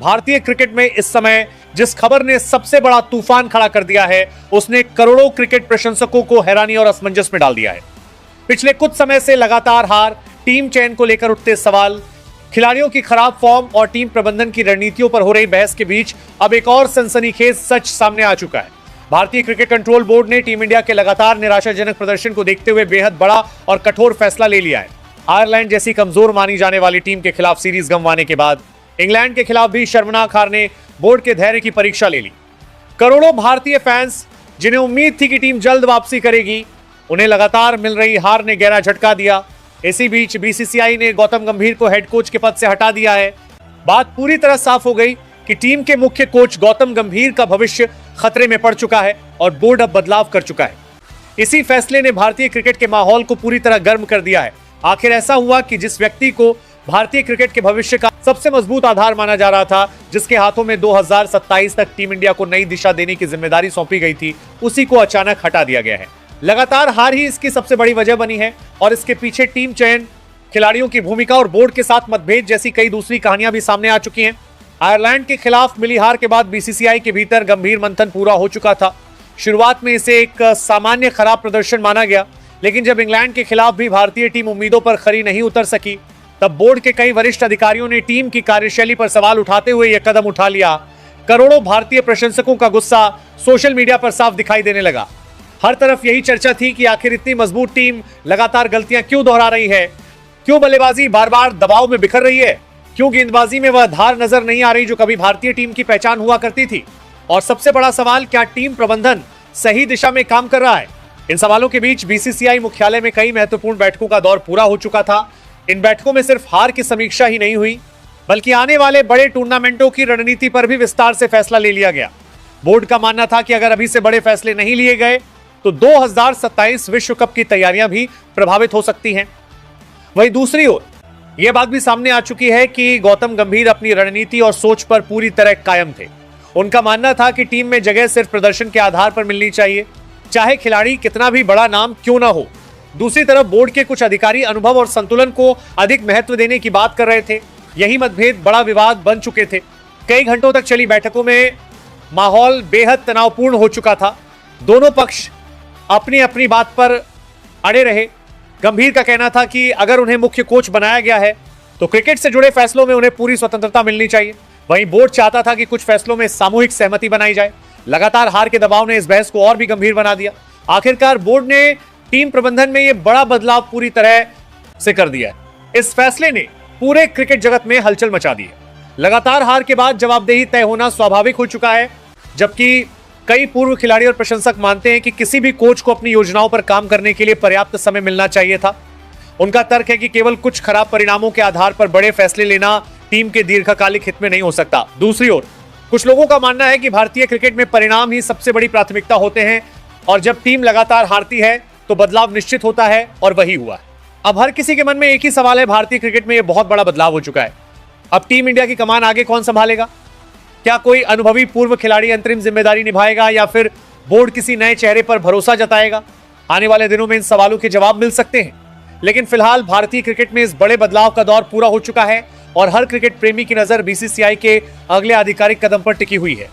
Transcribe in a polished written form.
भारतीय क्रिकेट में इस समय जिस खबर ने सबसे बड़ा तूफान खड़ा कर दिया है, उसने करोड़ों क्रिकेट प्रशंसकों को हैरानी और असमंजस में डाल दिया है। पिछले कुछ समय से लगातार हार, टीम चयन को लेकर उठते सवाल, खिलाड़ियों की खराब फॉर्म और टीम प्रबंधन की रणनीतियों पर हो रही बहस के बीच अब एक और सनसनीखेज सच सामने आ चुका है। भारतीय क्रिकेट कंट्रोल बोर्ड ने टीम इंडिया के लगातार निराशाजनक प्रदर्शन को देखते हुए बेहद बड़ा और कठोर फैसला ले लिया है। आयरलैंड जैसी कमजोर मानी जाने वाली टीम के खिलाफ सीरीज गंवाने के बाद इंग्लैंड के खिलाफ भी शर्मनाक हार ने बोर्ड के धैर्य की परीक्षा ले ली। करोड़ों भारतीय फैंस जिन्हें उम्मीद थी कि टीम जल्द वापसी करेगी, उन्हें लगातार मिल रही हार ने गहरा झटका दिया। इसी बीच बीसीसीआई ने गौतम गंभीर को हेड कोच के पद से हटा दिया है। बात पूरी तरह साफ हो गई कि टीम के मुख्य कोच गौतम गंभीर का भविष्य खतरे में पड़ चुका है और बोर्ड अब बदलाव कर चुका है। इसी फैसले ने भारतीय क्रिकेट के माहौल को पूरी तरह गर्म कर दिया है। आखिर ऐसा हुआ कि जिस व्यक्ति को भारतीय क्रिकेट के भविष्य का सबसे मजबूत आधार माना जा रहा था, जिसके हाथों में 2027 तक टीम इंडिया को नई दिशा देने की जिम्मेदारी सौंपी गई थी, उसी को अचानक हटा दिया गया है। लगातार हार ही इसकी सबसे बड़ी वजह बनी है और इसके पीछे टीम चयन, खिलाड़ियों की भूमिका और बोर्ड के साथ मतभेद जैसी कई दूसरी कहानियां भी सामने आ चुकी हैं। आयरलैंड के खिलाफ मिली हार के बाद बीसीसीआई के भीतर गंभीर मंथन पूरा हो चुका था। शुरुआत में इसे एक सामान्य खराब प्रदर्शन माना गया, लेकिन जब इंग्लैंड के खिलाफ भी भारतीय टीम उम्मीदों पर खरी नहीं उतर सकी, तब बोर्ड के कई वरिष्ठ अधिकारियों ने टीम की कार्यशैली पर सवाल उठाते हुए यह कदम उठा लिया। करोड़ों भारतीय प्रशंसकों का गुस्सा सोशल मीडिया पर साफ दिखाई देने लगा। हर तरफ यही चर्चा थी कि आखिर इतनी मजबूत टीम लगातार गलतियां क्यों दोहरा रही है, क्यों बल्लेबाजी बार बार दबाव में बिखर रही है, क्यों गेंदबाजी में वह धार नजर नहीं आ रही जो कभी भारतीय टीम की पहचान हुआ करती थी, और सबसे बड़ा सवाल, क्या टीम प्रबंधन सही दिशा में काम कर रहा है। इन सवालों के बीच बीसीसीआई मुख्यालय में कई महत्वपूर्ण बैठकों का दौर पूरा हो चुका था। इन बैठकों में सिर्फ हार की समीक्षा ही नहीं हुई, बल्कि आने वाले बड़े टूर्नामेंटों की रणनीति पर भी विस्तार से फैसला ले लिया गया। बोर्ड का मानना था कि अगर अभी से बड़े फैसले नहीं लिए गए तो 2027 विश्व कप की तैयारियां भी प्रभावित हो सकती हैं। वहीं दूसरी ओर यह बात भी सामने आ चुकी है कि गौतम गंभीर अपनी रणनीति और सोच पर पूरी तरह कायम थे। उनका मानना था कि टीम में जगह सिर्फ प्रदर्शन के आधार पर मिलनी चाहिए, चाहे खिलाड़ी कितना भी बड़ा नाम क्यों ना हो। दूसरी तरफ बोर्ड के कुछ अधिकारी अनुभव और संतुलन को अधिक महत्व देने की बात कर रहे थे। यही मतभेद बड़ा विवाद बन चुके थे। कई घंटों तक चली बैठकों में माहौल बेहद तनावपूर्ण हो चुका था। दोनों पक्ष अपनी अपनी बात पर अड़े रहे। गंभीर का कहना था कि अगर उन्हें मुख्य कोच बनाया गया है तो क्रिकेट से जुड़े फैसलों में उन्हें पूरी स्वतंत्रता मिलनी चाहिए। वहीं बोर्ड चाहता था कि कुछ फैसलों में सामूहिक सहमति बनाई जाए। लगातार हार के दबाव ने इस बहस को और भी गंभीर बना दिया। आखिरकार बोर्ड ने टीम प्रबंधन में यह बड़ा बदलाव पूरी तरह से कर दिया है। इस फैसले ने पूरे क्रिकेट जगत में हलचल मचा दी है। लगातार हार के बाद जवाबदेही तय होना स्वाभाविक हो चुका है, जबकि कई पूर्व खिलाड़ी और प्रशंसक मानते हैं कि किसी भी कोच को अपनी योजनाओं पर काम करने के लिए पर्याप्त समय मिलना चाहिए था। उनका तर्क है कि केवल कुछ खराब परिणामों के आधार पर बड़े फैसले लेना टीम के दीर्घकालिक हित में नहीं हो सकता। दूसरी ओर कुछ लोगों का मानना है कि भारतीय क्रिकेट में परिणाम ही सबसे बड़ी प्राथमिकता होते हैं और जब टीम लगातार हारती है तो बदलाव निश्चित होता है, और वही हुआ है। अब हर किसी के मन में एक ही सवाल है, भारतीय क्रिकेट में यह बहुत बड़ा बदलाव हो चुका है। अब टीम इंडिया की कमान आगे कौन संभालेगा? क्या कोई अनुभवी पूर्व खिलाड़ी अंतरिम जिम्मेदारी निभाएगा या फिर बोर्ड किसी नए चेहरे पर भरोसा जताएगा? आने वाले दिनों में इन सवालों के जवाब मिल सकते हैं, लेकिन फिलहाल भारतीय क्रिकेट में इस बड़े बदलाव का दौर पूरा हो चुका है और हर क्रिकेट प्रेमी की नजर बीसीसीआई के अगले आधिकारिक कदम पर टिकी हुई है।